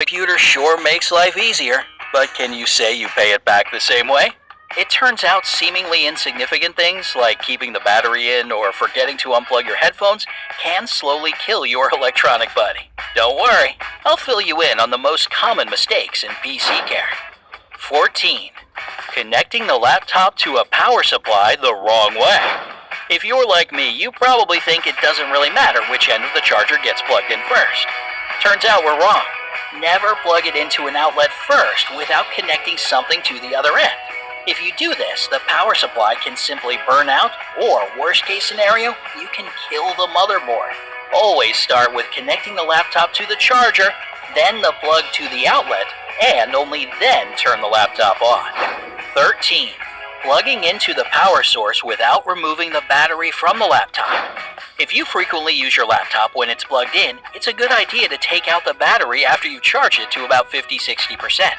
computer sure makes life easier, but can you say you pay it back the same way? It turns out seemingly insignificant things like keeping the battery in or forgetting to unplug your headphones can slowly kill your electronic buddy. Don't worry, I'll fill you in on the most common mistakes in PC care. 14. Connecting the laptop to a power supply the wrong way. If you're like me, you probably think it doesn't really matter which end of the charger gets plugged in first. Turns out we're wrong. Never plug it into an outlet first without connecting something to the other end. If you do this, the power supply can simply burn out, or worst case scenario, you can kill the motherboard. Always start with connecting the laptop to the charger, then the plug to the outlet, and only then turn the laptop on. 13. Plugging into the power source without removing the battery from the laptop. If you frequently use your laptop when it's plugged in, it's a good idea to take out the battery after you charge it to about 50-60%.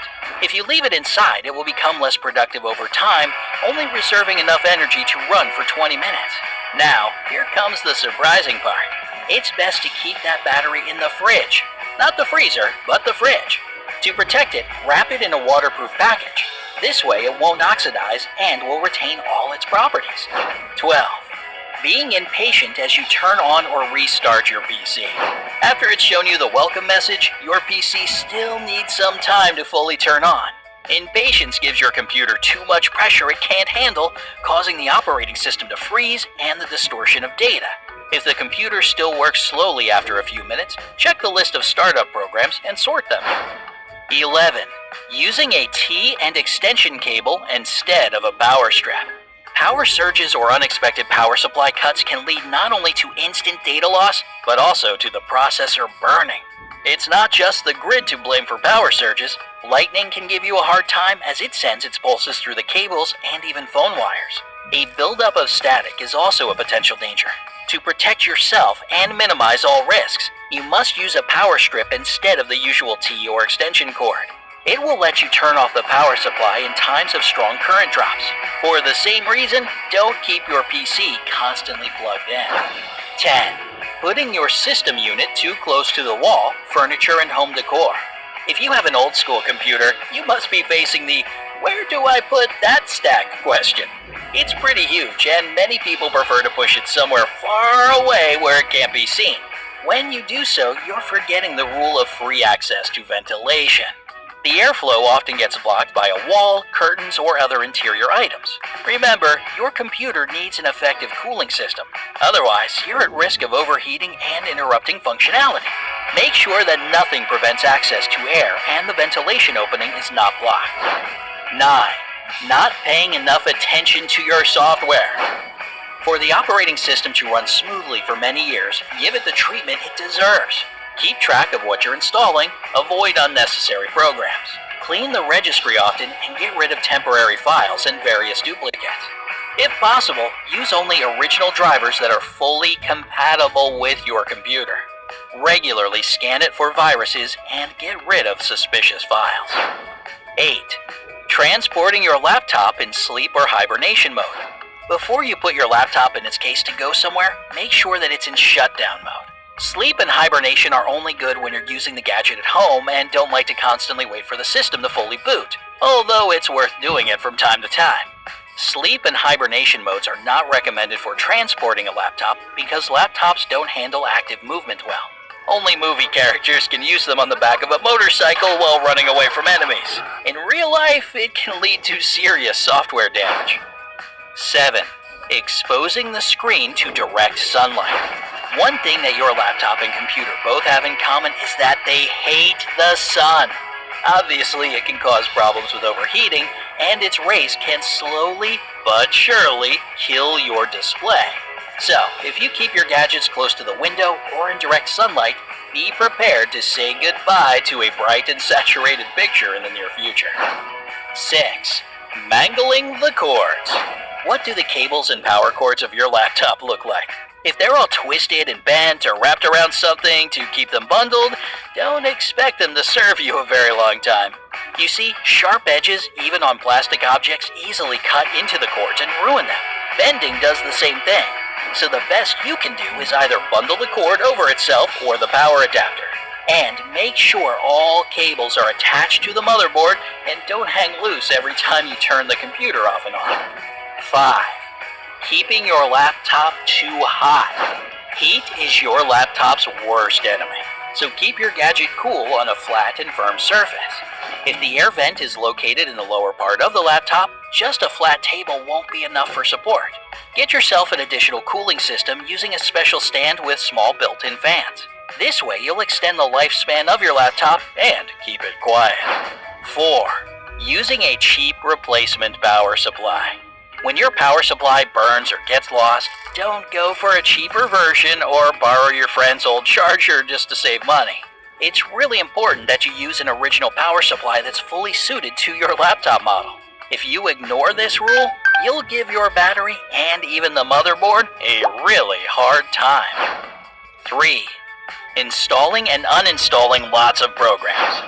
If you leave it inside, it will become less productive over time, only reserving enough energy to run for 20 minutes. Now, here comes the surprising part. It's best to keep that battery in the fridge. Not the freezer, but the fridge. To protect it, wrap it in a waterproof package. This way it won't oxidize and will retain all its properties. 12. Being impatient as you turn on or restart your PC. After it's shown you the welcome message, your PC still needs some time to fully turn on. Impatience gives your computer too much pressure it can't handle, causing the operating system to freeze and the distortion of data. If the computer still works slowly after a few minutes, check the list of startup programs and sort them. 11. Using a T and extension cable instead of a power strap. Power surges or unexpected power supply cuts can lead not only to instant data loss, but also to the processor burning. It's not just the grid to blame for power surges. Lightning can give you a hard time as it sends its pulses through the cables and even phone wires. A buildup of static is also a potential danger. To protect yourself and minimize all risks, you must use a power strip instead of the usual T or extension cord. It will let you turn off the power supply in times of strong current drops. For the same reason, don't keep your PC constantly plugged in. 10. Putting your system unit too close to the wall, furniture, and home decor. If you have an old school computer, you must be facing the "where do I put that stack?" question. It's pretty huge, and many people prefer to push it somewhere far away where it can't be seen. When you do so, you're forgetting the rule of free access to ventilation. The airflow often gets blocked by a wall, curtains, or other interior items. Remember, your computer needs an effective cooling system. Otherwise, you're at risk of overheating and interrupting functionality. Make sure that nothing prevents access to air and the ventilation opening is not blocked. 9. Not paying enough attention to your software. For the operating system to run smoothly for many years, give it the treatment it deserves. Keep track of what you're installing, avoid unnecessary programs. Clean the registry often and get rid of temporary files and various duplicates. If possible, use only original drivers that are fully compatible with your computer. Regularly scan it for viruses and get rid of suspicious files. 8. Transporting your laptop in sleep or hibernation mode. Before you put your laptop in its case to go somewhere, make sure that it's in shutdown mode. Sleep and hibernation are only good when you're using the gadget at home and don't like to constantly wait for the system to fully boot, although it's worth doing it from time to time. Sleep and hibernation modes are not recommended for transporting a laptop because laptops don't handle active movement well. Only movie characters can use them on the back of a motorcycle while running away from enemies. In real life, it can lead to serious software damage. 7. Exposing the screen to direct sunlight. One thing that your laptop and computer both have in common is that they hate the sun. Obviously, it can cause problems with overheating, and its rays can slowly but surely kill your display. So, if you keep your gadgets close to the window or in direct sunlight, be prepared to say goodbye to a bright and saturated picture in the near future. 6. Mangling the cords. What do the cables and power cords of your laptop look like? If they're all twisted and bent or wrapped around something to keep them bundled, don't expect them to serve you a very long time. You see, sharp edges, even on plastic objects, easily cut into the cords and ruin them. Bending does the same thing. So the best you can do is either bundle the cord over itself or the power adapter. And make sure all cables are attached to the motherboard and don't hang loose every time you turn the computer off and on. 5. Keeping your laptop too hot. Heat is your laptop's worst enemy, so keep your gadget cool on a flat and firm surface. If the air vent is located in the lower part of the laptop, just a flat table won't be enough for support. Get yourself an additional cooling system using a special stand with small built-in fans. This way you'll extend the lifespan of your laptop and keep it quiet. 4. Using a cheap replacement power supply. When your power supply burns or gets lost, don't go for a cheaper version or borrow your friend's old charger just to save money. It's really important that you use an original power supply that's fully suited to your laptop model. If you ignore this rule, you'll give your battery and even the motherboard a really hard time. 3. Installing and uninstalling lots of programs.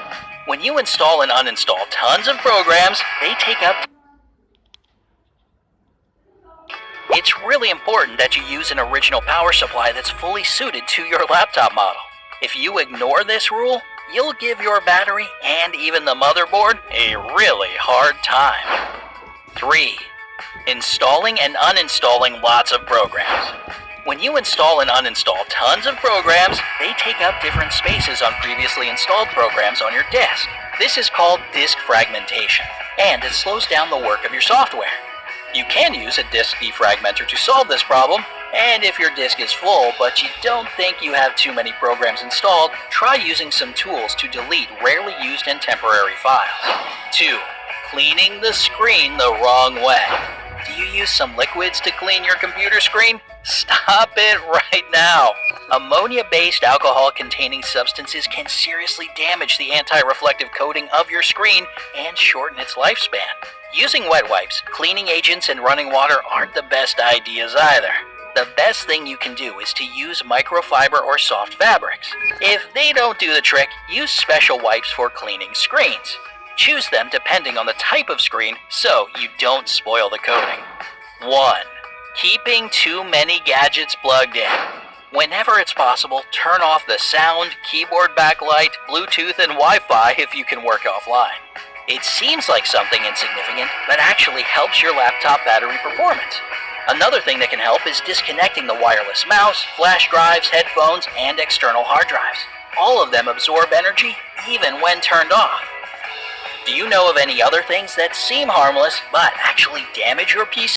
When you install and uninstall tons of programs, they take up. It's really important that you use an original power supply that's fully suited to your laptop model. If you ignore this rule, you'll give your battery and even the motherboard a really hard time. 3. Installing and uninstalling lots of programs. When you install and uninstall tons of programs, they take up different spaces on previously installed programs on your disk. This is called disk fragmentation, and it slows down the work of your software. You can use a disk defragmenter to solve this problem, and if your disk is full but you don't think you have too many programs installed, try using some tools to delete rarely used and temporary files. 2. Cleaning the screen the wrong way. Do you use some liquids to clean your computer screen? Stop it right now! Ammonia-based alcohol-containing substances can seriously damage the anti-reflective coating of your screen and shorten its lifespan. Using wet wipes, cleaning agents, and running water aren't the best ideas either. The best thing you can do is to use microfiber or soft fabrics. If they don't do the trick, use special wipes for cleaning screens. Choose them depending on the type of screen so you don't spoil the coating. 1. Keeping too many gadgets plugged in. Whenever it's possible, turn off the sound, keyboard backlight, Bluetooth, and Wi-Fi if you can work offline. It seems like something insignificant, but actually helps your laptop battery performance. Another thing that can help is disconnecting the wireless mouse, flash drives, headphones, and external hard drives. All of them absorb energy, even when turned off. Do you know of any other things that seem harmless, but actually damage your PC?